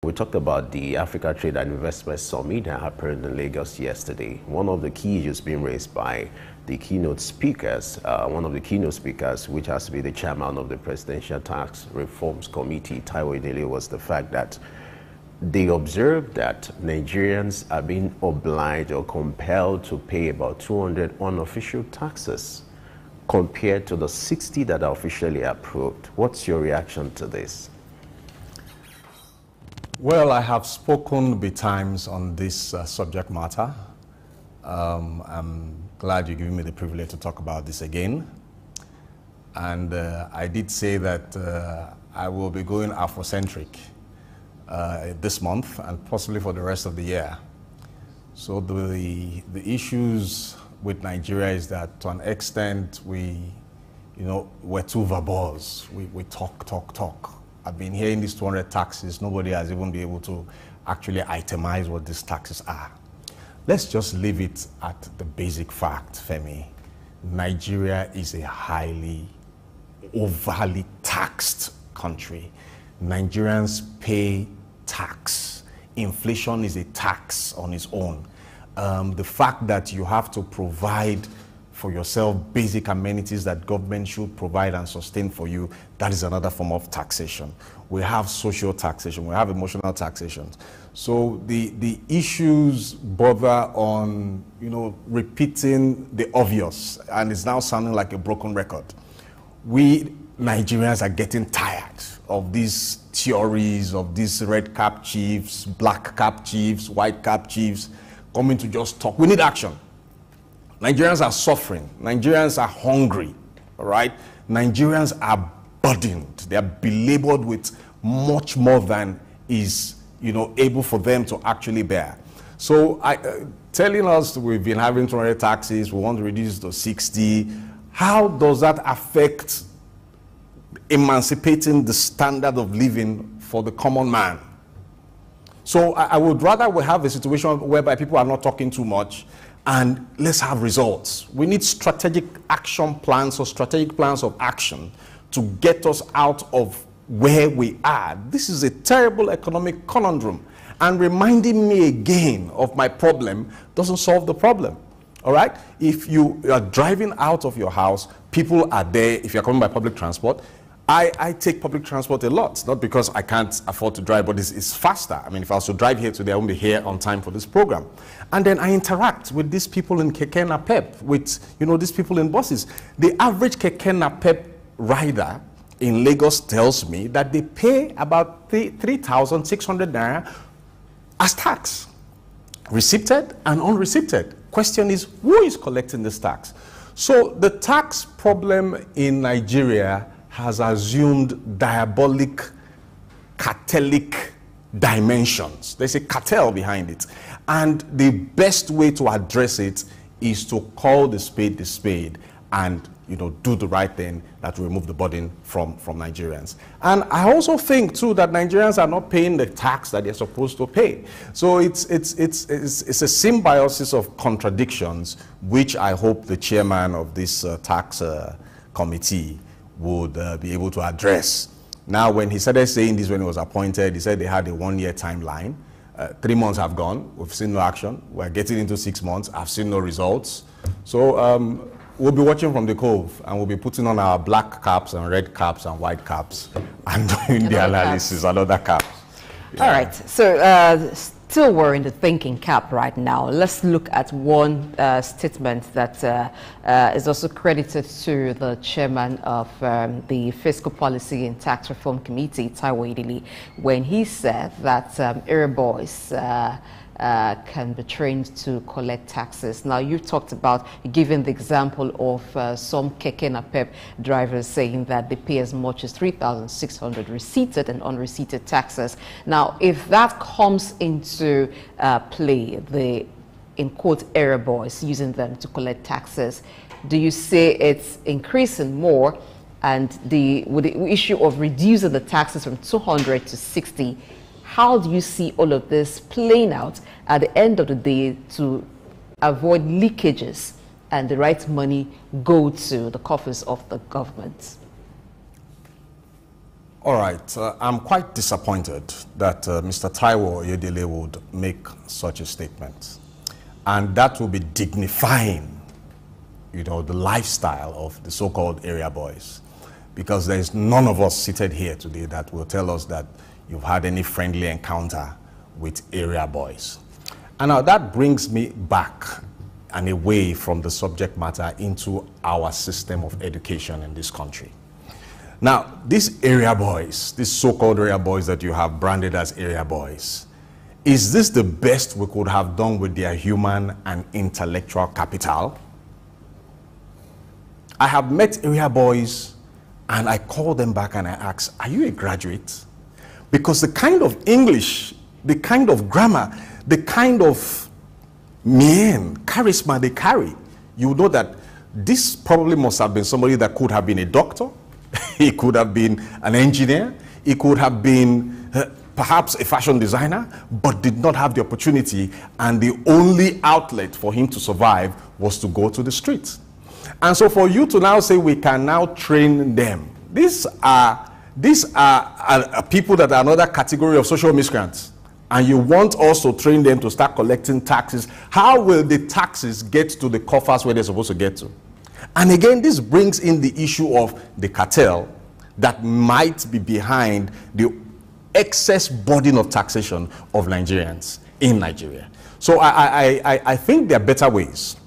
We talked about the Africa Trade and Investment Summit that happened in Lagos yesterday. One of the key issues being raised by the keynote speakers, which has to be the chairman of the Presidential Tax Reforms Committee, Taiwo Idele, was the fact that they observed that Nigerians are being obliged or compelled to pay about 200 unofficial taxes compared to the 60 that are officially approved. What's your reaction to this? Well, I have spoken betimes on this subject matter. I'm glad you're giving me the privilege to talk about this again. And I did say that I will be going Afrocentric this month and possibly for the rest of the year. So the issues with Nigeria is that to an extent we're too verbose. We talk. I've been hearing these 200 taxes. Nobody has even been able to actually itemize what these taxes are. Let's just leave it at the basic fact, Femi. Nigeria is a highly, overly taxed country. Nigerians pay tax. Inflation is a tax on its own. The fact that you have to provide for yourself basic amenities that government should provide and sustain for you, that is another form of taxation. We have social taxation, we have emotional taxation. So the issues bother on, repeating the obvious, and it's now sounding like a broken record. We Nigerians are getting tired of these theories of these red cap chiefs, black cap chiefs, white cap chiefs coming to just talk. We need action. Nigerians are suffering. Nigerians are hungry, all right? Nigerians are burdened. They are belabored with much more than is, able for them to actually bear. So telling us we've been having 200 taxes, we want to reduce to 60, how does that affect emancipating the standard of living for the common man? So I would rather we have a situation whereby people are not talking too much, and let's have results. We need strategic action plans or strategic plans of action to get us out of where we are. This is a terrible economic conundrum. And reminding me again of my problem doesn't solve the problem. All right? If you are driving out of your house, people are there. If you're coming by public transport, I take public transport a lot, not because I can't afford to drive, but it's faster. I mean, if I was to drive here today, I won't be here on time for this program. And then I interact with these people in keke napep, with, these people in buses. The average keke napep rider in Lagos tells me that they pay about 3,600 naira as tax, receipted and unreceipted. Question is, who is collecting this tax? So the tax problem in Nigeria has assumed diabolic, cartelic dimensions. There's a cartel behind it. And the best way to address it is to call the spade and do the right thing that will remove the burden from Nigerians. And I also think too that Nigerians are not paying the tax that they're supposed to pay. So it's a symbiosis of contradictions, which I hope the chairman of this tax committee would be able to address. Now, when he started saying this when he was appointed, he said they had a 1-year timeline. 3 months have gone. We've seen no action. We're getting into 6 months. I've seen no results. So we'll be watching from the cove, and we'll be putting on our black caps and red caps and white caps and doing the analysis and other caps. Yeah. All right. So still we're in the thinking cap right now. Let's look at one statement that is also credited to the chairman of the Fiscal Policy and Tax Reform Committee, Taiwo Idele, when he said that area boys can be trained to collect taxes. Now, you talked about giving the example of some keke napep drivers saying that they pay as much as 3,600 receipted and unreceipted taxes. Now, if that comes into play, the, in quote, area boys using them to collect taxes, do you say it's increasing more? And with the issue of reducing the taxes from 200 to 60, how do you see all of this playing out at the end of the day to avoid leakages and the right money go to the coffers of the government? All right, I'm quite disappointed that Mr. Taiwo Oyedele would make such a statement. And that will be dignifying, you know, the lifestyle of the so-called area boys. Because there's none of us seated here today that will tell us that you've had any friendly encounter with area boys. And now that brings me back and away from the subject matter into our system of education in this country. Now, these area boys, these so-called area boys that you have branded as area boys, is this the best we could have done with their human and intellectual capital? I have met area boys and I call them back and I ask, are you a graduate? Because the kind of English, the kind of grammar, the kind of charisma they carry, you know that this probably must have been somebody that could have been a doctor, he could have been an engineer, he could have been perhaps a fashion designer, but did not have the opportunity, and the only outlet for him to survive was to go to the streets. And so for you to now say we can now train them, these are people that are another category of social miscreants, and you want us to train them to start collecting taxes. How will the taxes get to the coffers where they're supposed to get to? And again, this brings in the issue of the cartel that might be behind the excess burden of taxation of Nigerians in Nigeria. So I think there are better ways.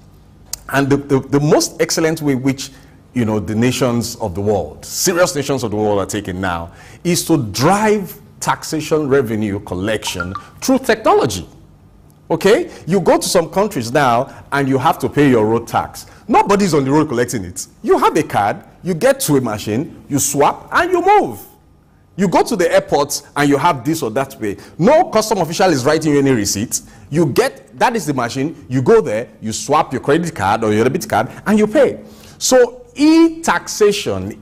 And the most excellent way which, you know, the nations of the world, serious nations of the world are taking now, is to drive taxation revenue collection through technology. Okay? You go to some countries now and you have to pay your road tax. Nobody's on the road collecting it. You have a card, you get to a machine, you swap, and you move. You go to the airports and you have this or that way. No custom official is writing you any receipt. You get, that is the machine, you go there, you swap your credit card or your debit card, and you pay. So e-taxation,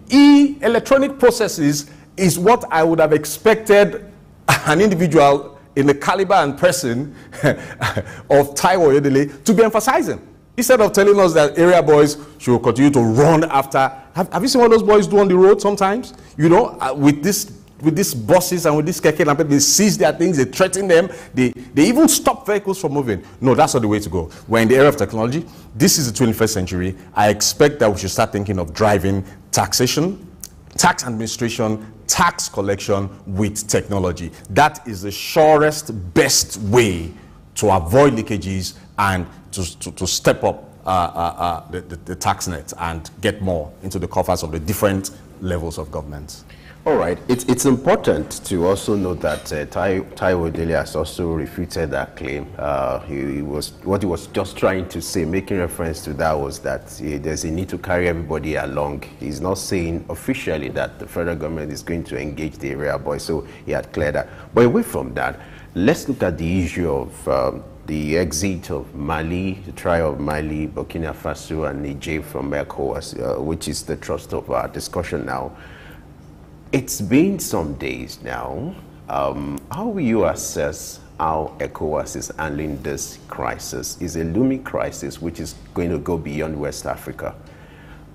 electronic processes is what I would have expected an individual in the caliber and person of Taiwo Oyedele to be emphasizing. Instead of telling us that area boys should continue to run after. Have you seen what those boys do on the road sometimes? You know, with these buses and with this keke and they seize their things, they threaten them, they even stop vehicles from moving. No, that's not the way to go. We're in the era of technology. This is the 21st century. I expect that we should start thinking of driving taxation, tax administration, tax collection with technology. That is the surest, best way to avoid leakages and to step up the tax net and get more into the coffers of the different levels of government. All right. It's important to also note that Taiwo Oyedele has also refuted that claim. What he was just trying to say, making reference to that, was that there's a need to carry everybody along. He's not saying officially that the federal government is going to engage the area boys, so he had cleared that. But away from that, let's look at the issue of the exit of Mali, the trial of Mali, Burkina Faso, and Niger from ECOWAS, which is the thrust of our discussion now. It's been some days now. How will you assess how ECOWAS is handling this crisis? It's a looming crisis which is going to go beyond West Africa.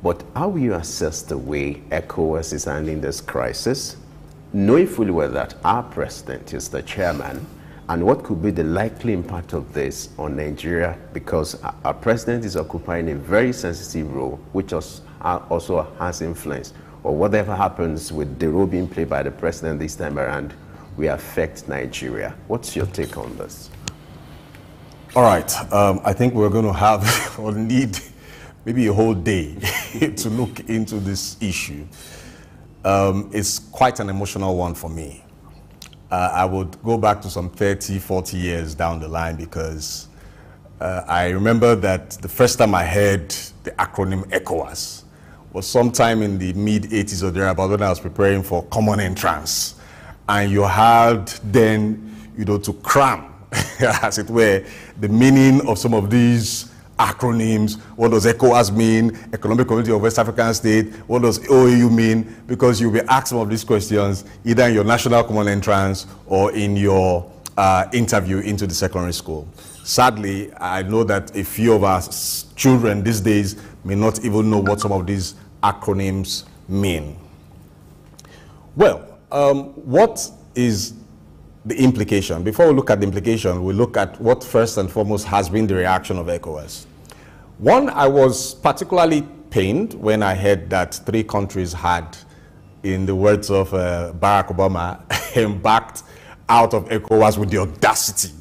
But how will you assess the way ECOWAS is handling this crisis, knowing fully well that our president is the chairman, and what could be the likely impact of this on Nigeria, because our president is occupying a very sensitive role, which also has influence, or whatever happens with the role being played by the president this time around will affect Nigeria. What's your take on this? All right, I think we're going to have or need maybe a whole day to look into this issue. It's quite an emotional one for me. I would go back to some 30, 40 years down the line, because I remember that the first time I heard the acronym ECOWAS was sometime in the mid-80s or thereabout, when I was preparing for common entrance. And you had then, you know, to cram, as it were, the meaning of some of these acronyms. What does ECOWAS mean? Economic Community of West African State. What does OAU mean? Because you'll be asked some of these questions either in your national common entrance or in your interview into the secondary school. Sadly, I know that a few of our children these days may not even know what some of these acronyms mean. Well, what is the implication? Before we look at the implication, we look at what first and foremost has been the reaction of ECOWAS. One, I was particularly pained when I heard that 3 countries had, in the words of Barack Obama, embarked out of ECOWAS with the audacity,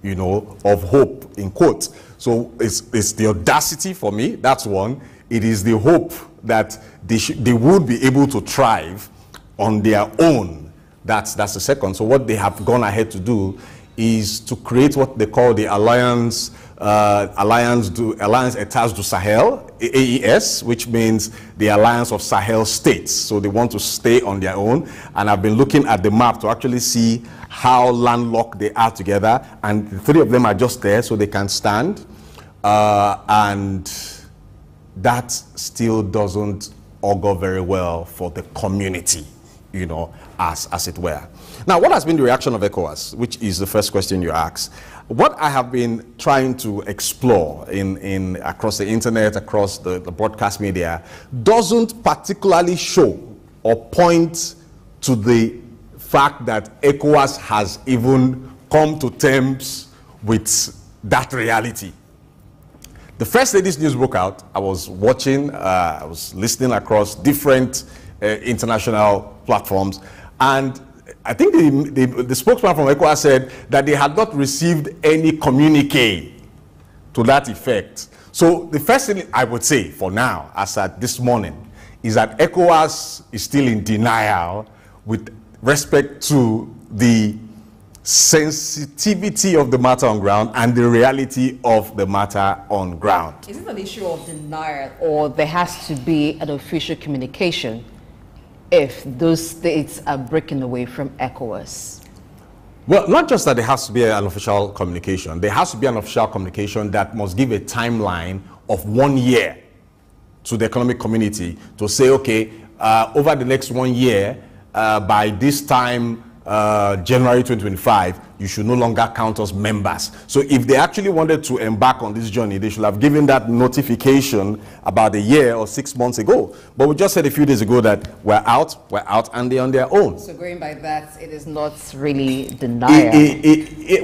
you know, of hope, in quotes. So it's the audacity for me, that's one. It is the hope that they would be able to thrive on their own. That's the second. So what they have gone ahead to do is to create what they call the Alliance États du Sahel, AES, which means the Alliance of Sahel States. So they want to stay on their own. And I've been looking at the map to actually see how landlocked they are together. And the 3 of them are just there so they can stand. And that still doesn't augur very well for the community, you know, as it were. Now, what has been the reaction of ECOWAS, which is the first question you asked? What I have been trying to explore across the internet, across the broadcast media, doesn't particularly show or point to the fact that ECOWAS has even come to terms with that reality. The first day this news broke out, I was watching, I was listening across different international platforms, and I think the spokesman from ECOWAS said that they had not received any communique to that effect. So the first thing I would say for now, as at this morning, is that ECOWAS is still in denial with respect to the sensitivity of the matter on ground and the reality of the matter on ground. Is it an issue of denial, or there has to be an official communication if those states are breaking away from ECOWAS? Well, not just that there has to be an official communication. There has to be an official communication that must give a timeline of 1 year to the economic community to say, okay, over the next 1 year, by this time, January 2025, you should no longer count us members. So if they actually wanted to embark on this journey, they should have given that notification about a year or 6 months ago. But we just said a few days ago that we're out, and they're on their own. So going by that, it is not really denial.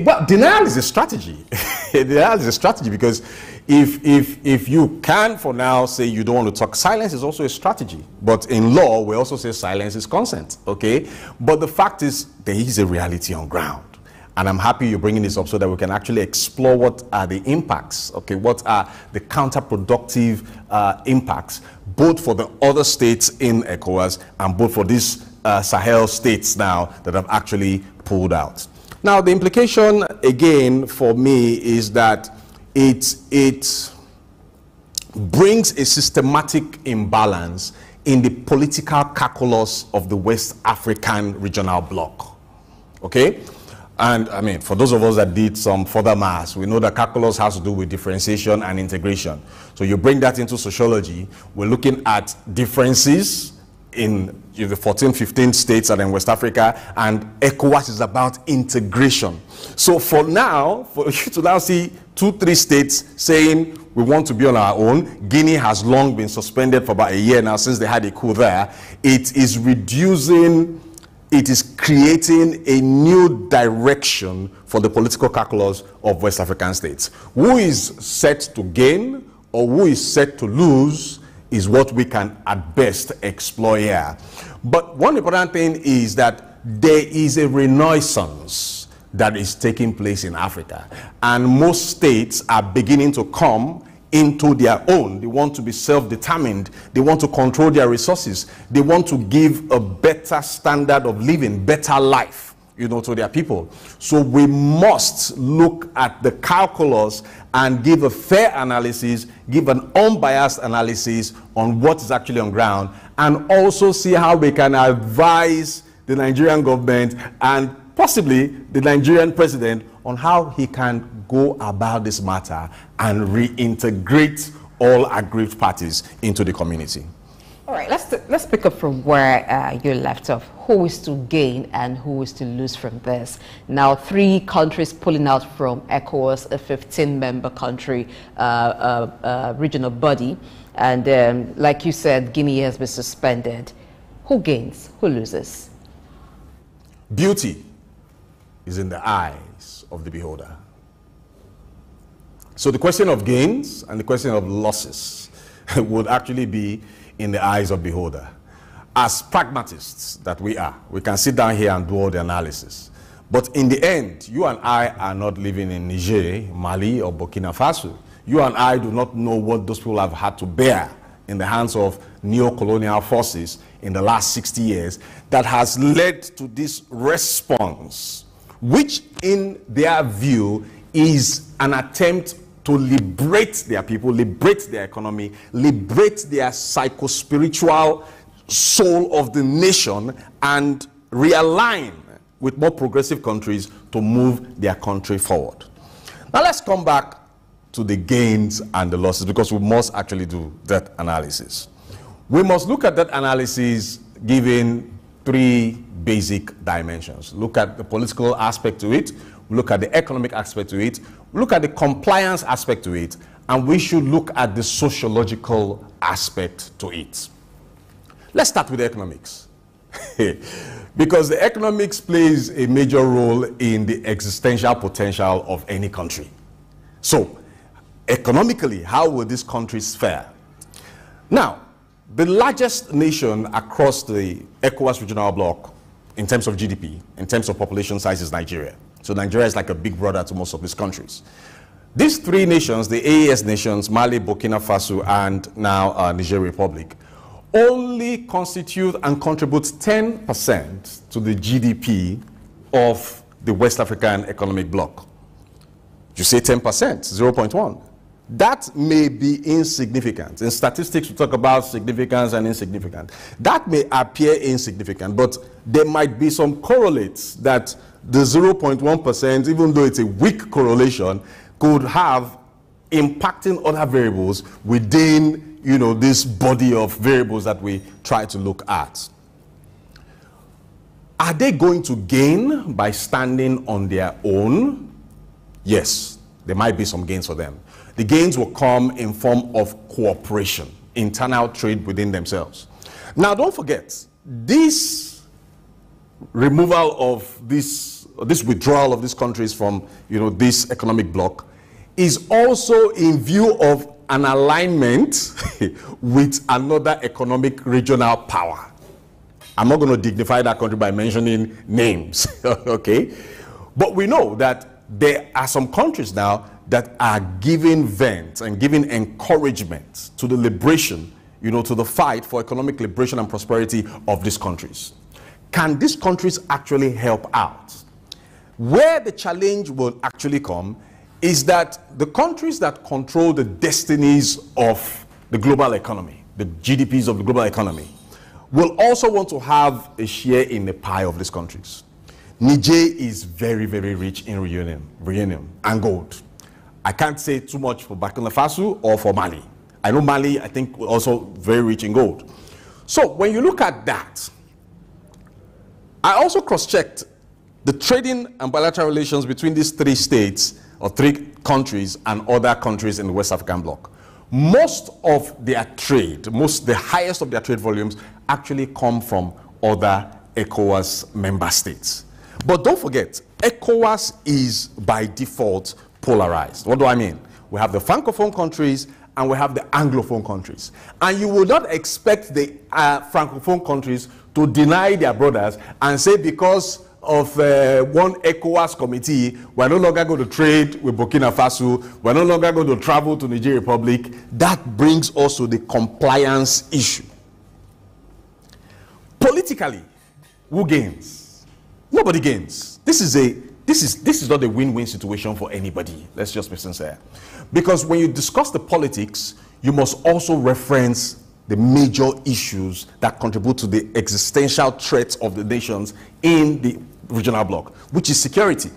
Well, denial is a strategy. Denial is a strategy, because if you can for now say you don't want to talk, silence is also a strategy. But in law, we also say silence is consent, okay? But the fact is, there is a reality on ground. And I'm happy you're bringing this up so that we can actually explore what are the impacts, okay? What are the counterproductive impacts, both for the other states in ECOWAS and both for these Sahel states now that have actually pulled out. Now, the implication, again, for me is that it brings a systematic imbalance in the political calculus of the West African regional bloc, okay? And I mean, for those of us that did some further maths, we know that calculus has to do with differentiation and integration. So you bring that into sociology, we're looking at differences in the 14, 15 states that are in West Africa, and ECOWAS is about integration. So for now, for you to now see 2, 3 states saying we want to be on our own, Guinea has long been suspended for about a year now since they had a coup there, it is reducing, it is creating a new direction for the political calculus of West African states. Who is set to gain or who is set to lose is what we can at best explore here. But one important thing is that there is a renaissance that is taking place in Africa, and most states are beginning to come into their own. They want to be self-determined. They want to control their resources. They want to give a better standard of living, better life, you know, to their people. So we must look at the calculus and give a fair analysis, give an unbiased analysis on what is actually on ground, and also see how we can advise the Nigerian government and possibly the Nigerian president on how he can go about this matter and reintegrate all aggrieved parties into the community. All right, let's pick up from where you left off. Who is to gain and who is to lose from this? Now, 3 countries pulling out from ECOWAS, a 15-member country regional body, and like you said, Guinea has been suspended. Who gains? Who loses? Beauty is in the eyes of the beholder. So the question of gains and the question of losses would actually be in the eyes of the beholder. As pragmatists that we are, we can sit down here and do all the analysis. But in the end, you and I are not living in Niger, Mali, or Burkina Faso. You and I do not know what those people have had to bear in the hands of neo-colonial forces in the last 60 years that has led to this response, which in their view is an attempt to liberate their people, liberate their economy, liberate their psycho-spiritual soul of the nation, and realign with more progressive countries to move their country forward. Now let's come back to the gains and the losses, because we must actually do that analysis. We must look at that analysis given three basic dimensions. Look at the political aspect to it, look at the economic aspect to it, look at the compliance aspect to it, and we should look at the sociological aspect to it. Let's start with the economics. Because the economics plays a major role in the existential potential of any country. So, economically, how will these countries fare? Now, the largest nation across the ECOWAS regional bloc in terms of GDP, in terms of population size, is Nigeria. So Nigeria is like a big brother to most of these countries. These three nations, the AES nations, Mali, Burkina Faso, and now Niger Republic, only constitute and contribute 10% to the GDP of the West African Economic Bloc. You say 10%, 0.1. That may be insignificant. In statistics, we talk about significance and insignificant. That may appear insignificant, but there might be some correlates that the 0.1%, even though it's a weak correlation, could have impacting other variables within, you know, this body of variables that we try to look at. Are they going to gain by standing on their own? Yes, there might be some gains for them. The gains will come in form of cooperation, internal trade within themselves. Now, don't forget, this removal of this withdrawal of these countries from, you know, this economic bloc is also in view of an alignment with another economic regional power. I'm not going to dignify that country by mentioning names, okay? But we know that there are some countries now that are giving vent and giving encouragement to the liberation, you know, to the fight for economic liberation and prosperity of these countries. Can these countries actually help out? Where the challenge will actually come is that the countries that control the destinies of the global economy, the GDPs of the global economy, will also want to have a share in the pie of these countries. Niger is very, very rich in uranium and gold. I can't say too much for Burkina Faso or for Mali. I know Mali, I think, also very rich in gold. So when you look at that, I also cross-checked the trading and bilateral relations between these three states or three countries and other countries in the West African bloc. Most of their trade, the highest of their trade volumes actually come from other ECOWAS member states. But don't forget, ECOWAS is by default polarized. What do I mean? We have the Francophone countries and we have the Anglophone countries. And you would not expect the Francophone countries to deny their brothers and say because of one ECOWAS committee, we're no longer going to trade with Burkina Faso, we're no longer going to travel to Niger Republic. That brings us to the compliance issue. Politically, who gains? Nobody gains. This is not a win-win situation for anybody. Let's just be sincere. Because when you discuss the politics, you must also reference the major issues that contribute to the existential threats of the nations in the regional bloc, which is security,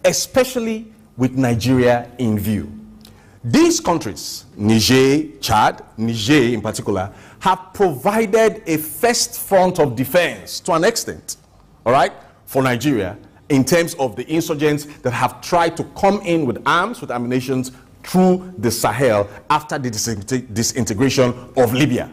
especially with Nigeria in view. These countries, Niger, Chad, Niger in particular, have provided a first front of defense to an extent, all right, for Nigeria in terms of the insurgents that have tried to come in with arms, with ammunition through the Sahel after the disintegration of Libya.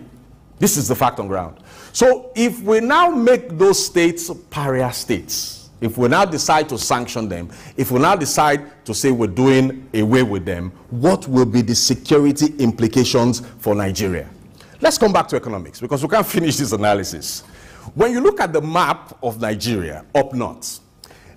This is the fact on ground. So if we now make those states pariah states, if we now decide to sanction them, if we now decide to say we're doing away with them, what will be the security implications for Nigeria? Let's come back to economics, because we can't finish this analysis. When you look at the map of Nigeria up north,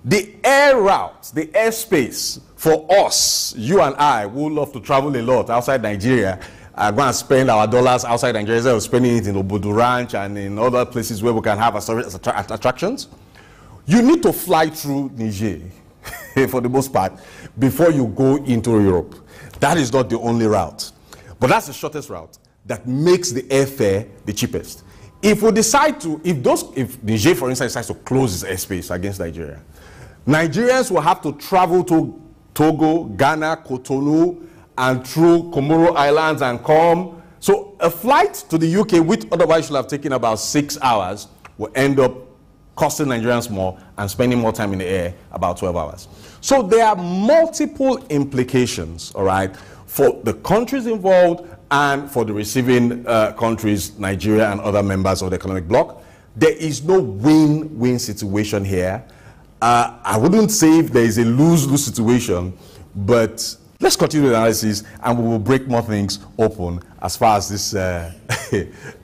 the air route, the airspace for us, you and I, who love to travel a lot outside Nigeria, go and spend our dollars outside Nigeria instead of spending it in Obudu Ranch and in other places where we can have attractions. You need to fly through Niger, for the most part, before you go into Europe. That is not the only route, but that's the shortest route that makes the airfare the cheapest. If we decide to, if Niger, for instance, decides to close its airspace against Nigeria, Nigerians will have to travel to Togo, Ghana, Cotonou, and through Comoro Islands and come. So a flight to the UK, which otherwise should have taken about 6 hours, will end up costing Nigerians more and spending more time in the air, about 12 hours. So there are multiple implications, all right, for the countries involved and for the receiving countries, Nigeria and other members of the economic bloc. There is no win-win situation here. I wouldn't say if there is a lose-lose situation, but let's continue the analysis and we will break more things open as far as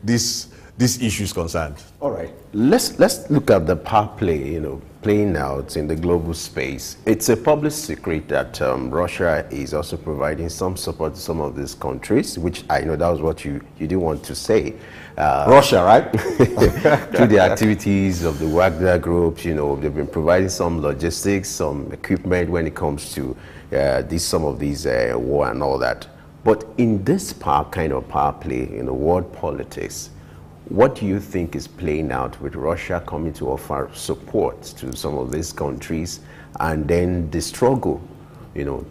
this, this issue is concerned. All right, let's look at the power play, playing out in the global space. It's a public secret that Russia is also providing some support to some of these countries, which I know that was what you didn't want to say. Russia, right? Through the activities of the Wagner groups, they've been providing some logistics, some equipment when it comes to some of these war and all that. But in this kind of power play in the world politics, what do you think is playing out with Russia coming to offer support to some of these countries, and then the struggle, to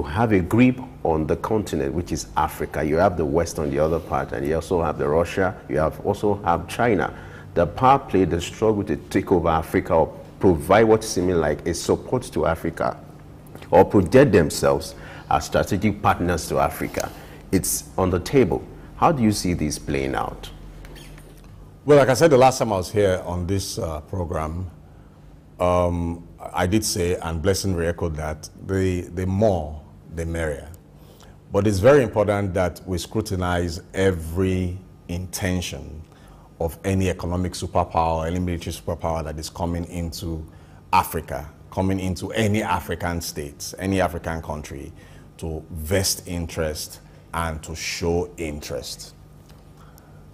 have a grip on the continent, which is Africa? You have the West on the other part, and you also have the Russia. You also have China. The power play, the struggle to take over Africa or provide what's seeming like a support to Africa, or project themselves as strategic partners to Africa. It's on the table. How do you see this playing out? Well, like I said the last time I was here on this program, I did say, and Blessing re-echoed that, the more, the merrier. But it's very important that we scrutinize every intention of any economic superpower or any military superpower that is coming into Africa, coming into any African state, any African country, to vest interest and to show interest.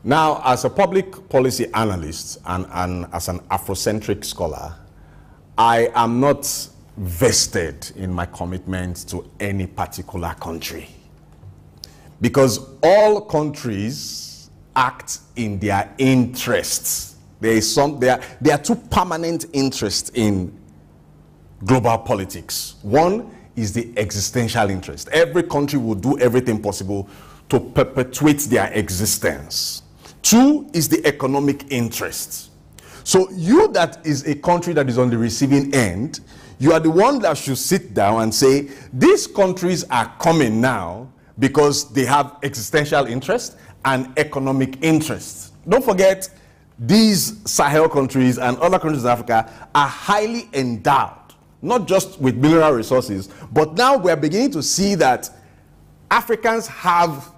Now, as a public policy analyst and as an Afrocentric scholar, I am not vested in my commitment to any particular country, because all countries act in their interests. There are two permanent interests in global politics. One is the existential interest. Every country will do everything possible to perpetuate their existence. Two is the economic interest. So you, that is a country that is on the receiving end, you are the one that should sit down and say, these countries are coming now because they have existential interest and economic interest. Don't forget, these Sahel countries and other countries in Africa are highly endowed, not just with mineral resources, but now we're beginning to see that Africans have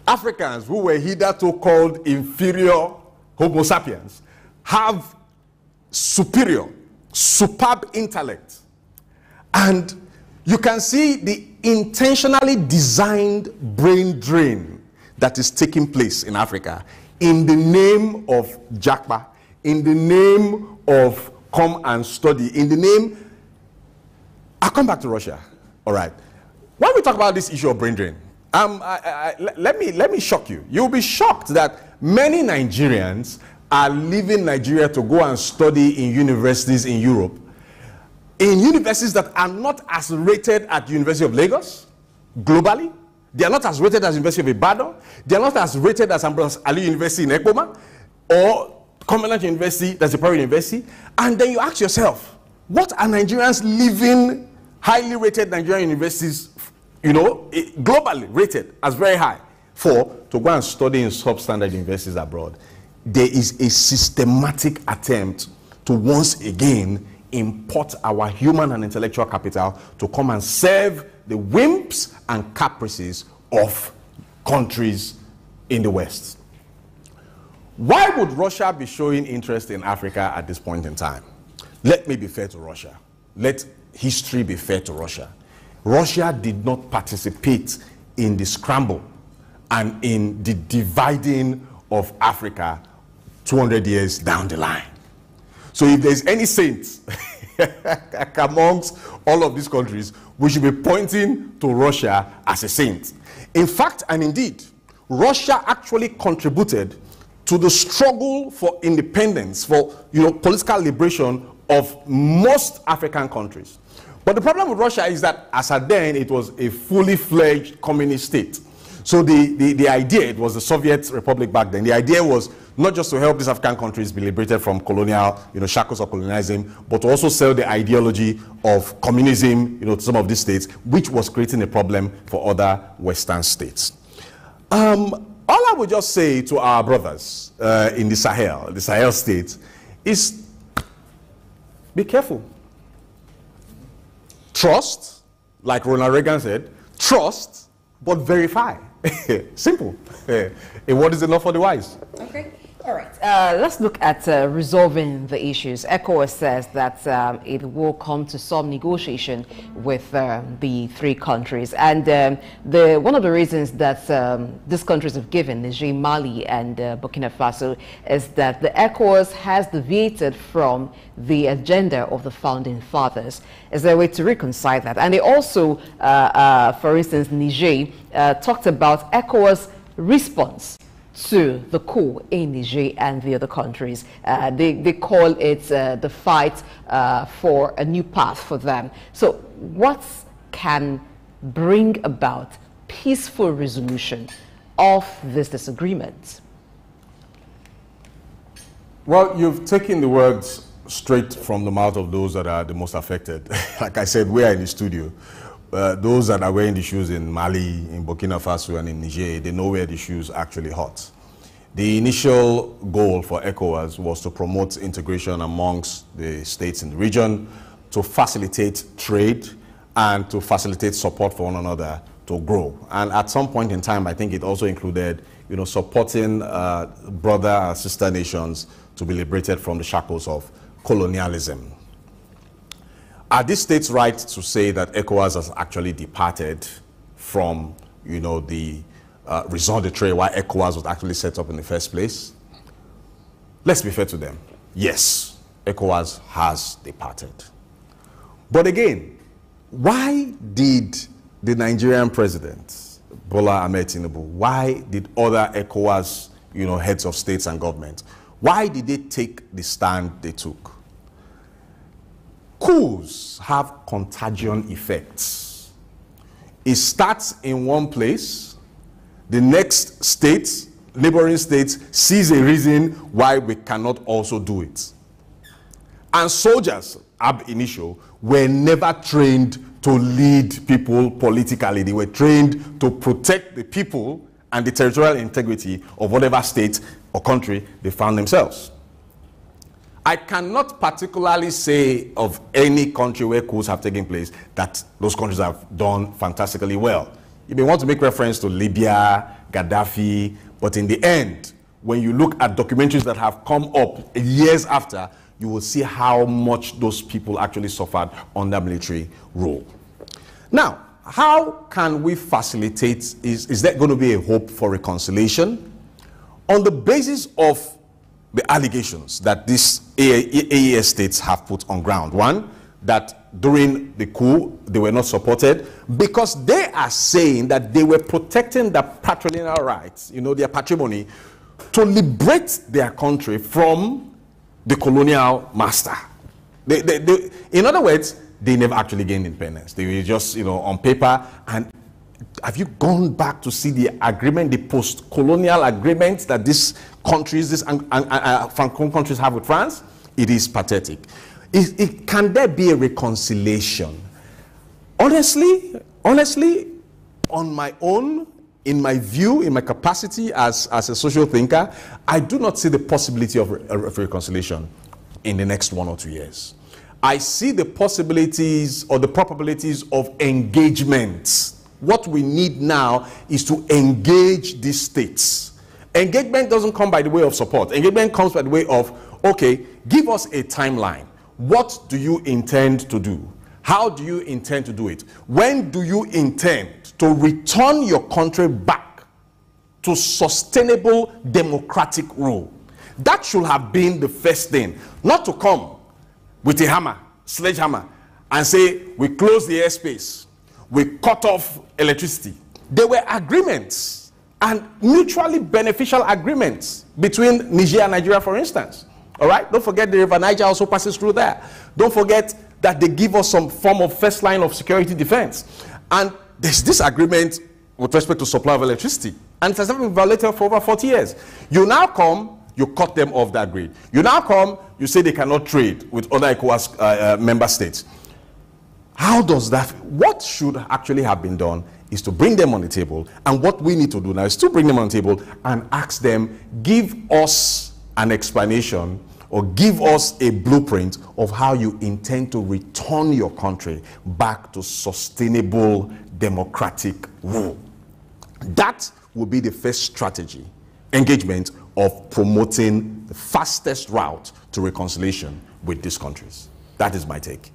Africans who were hitherto called inferior Homo sapiens have superb intellect. And you can see the intentionally designed brain drain that is taking place in Africa in the name of Jakpa, in the name of come and study, in the name. I'll come back to Russia. All right. When we talk about this issue of brain drain, let me shock you. You'll be shocked that many Nigerians are leaving Nigeria to go and study in universities in Europe, in universities that are not as rated at University of Lagos globally. They are not as rated as University of Ibadan. They are not as rated as Ambrose Ali University in Ekpoma or Commonwealth University, that's a private university. And then you ask yourself, what are Nigerians leaving highly rated Nigerian universities, globally rated as very high? 4, to go and study in substandard universities abroad. There is a systematic attempt to once again import our human and intellectual capital to come and serve the whims and caprices of countries in the West. Why would Russia be showing interest in Africa at this point in time? Let me be fair to Russia. Let history be fair to Russia. Russia did not participate in the scramble and in the dividing of Africa 200 years down the line. So if there's any saint amongst all of these countries, we should be pointing to Russia as a saint. In fact, and indeed, Russia actually contributed to the struggle for independence, for political liberation of most African countries. But the problem with Russia is that as at then, it was a fully fledged communist state. So the idea, it was the Soviet Republic back then, the idea was not just to help these African countries be liberated from colonial, shackles of colonialism, but to also sell the ideology of communism, to some of these states, which was creating a problem for other Western states. All I would just say to our brothers in the Sahel states, is be careful. Trust, like Ronald Reagan said, trust, but verify. Simple. A word is enough for the wise. Okay. All right. Let's look at resolving the issues. ECOWAS says that it will come to some negotiation with the 3 countries. And one of the reasons that these countries have given, Niger, Mali, and Burkina Faso, is that the ECOWAS has deviated from the agenda of the founding fathers. Is there a way to reconcile that? And they also, for instance, Niger talked about ECOWAS response to the coup in Niger and the other countries. They call it the fight for a new path for them. So what can bring about peaceful resolution of this disagreement? Well, you've taken the words straight from the mouth of those that are the most affected. Like I said, we are in the studio. Those that are wearing the shoes in Mali, in Burkina Faso, and in Niger, they know where the shoes actually hurt. The initial goal for ECOWAS was to promote integration amongst the states in the region, to facilitate trade, and to facilitate support for one another to grow. And at some point in time, I think it also included, supporting brother and sister nations to be liberated from the shackles of colonialism. Are these states right to say that ECOWAS has actually departed from, the resolve the trade why ECOWAS was actually set up in the first place? Let's be fair to them. Yes, ECOWAS has departed. But again, why did the Nigerian president, Bola Ahmed Tinubu, why did other ECOWAS, heads of states and government, why did they take the stand they took? Coups have contagion effects. It starts in one place, the next state, neighboring states, sees a reason why we cannot also do it. And soldiers, ab initio, were never trained to lead people politically. They were trained to protect the people and the territorial integrity of whatever state or country they found themselves. I cannot particularly say of any country where coups have taken place that those countries have done fantastically well. You may want to make reference to Libya, Gaddafi, but in the end, when you look at documentaries that have come up years after, you will see how much those people actually suffered under military rule. Now, how can we facilitate, is there going to be a hope for reconciliation? On the basis of the allegations that these AES states have put on ground. One, that during the coup, they were not supported because they are saying that they were protecting their patrilineal rights, their patrimony, to liberate their country from the colonial master. In other words, they never actually gained independence. They were just, on paper. And have you gone back to see the agreement, the post-colonial agreements that these countries, these Francophone countries have with France? It is pathetic. Can there be a reconciliation? Honestly, on my own, in my view, in my capacity as a social thinker, I do not see the possibility of reconciliation in the next 1 or 2 years. I see the possibilities or the probabilities of engagement. What we need now is to engage these states. Engagement doesn't come by the way of support. Engagement comes by the way of, okay, give us a timeline. What do you intend to do? How do you intend to do it? When do you intend to return your country back to sustainable democratic rule? That should have been the first thing. Not to come with a hammer, sledgehammer, and say, we close the airspace, we cut off electricity. There were agreements, and mutually beneficial agreements between Niger and Nigeria, for instance. All right? Don't forget the River Niger also passes through there. Don't forget that they give us some form of first line of security defense. And there's this agreement with respect to supply of electricity. And it has never been violated for over 40 years. You now come, you cut them off that grid. You now come, you say they cannot trade with other ECOWAS member states. How does that, what should actually have been done is to bring them on the table. And what we need to do now is to bring them on the table and ask them, give us an explanation or give us a blueprint of how you intend to return your country back to sustainable democratic rule. That will be the first strategy, engagement of promoting the fastest route to reconciliation with these countries. That is my take.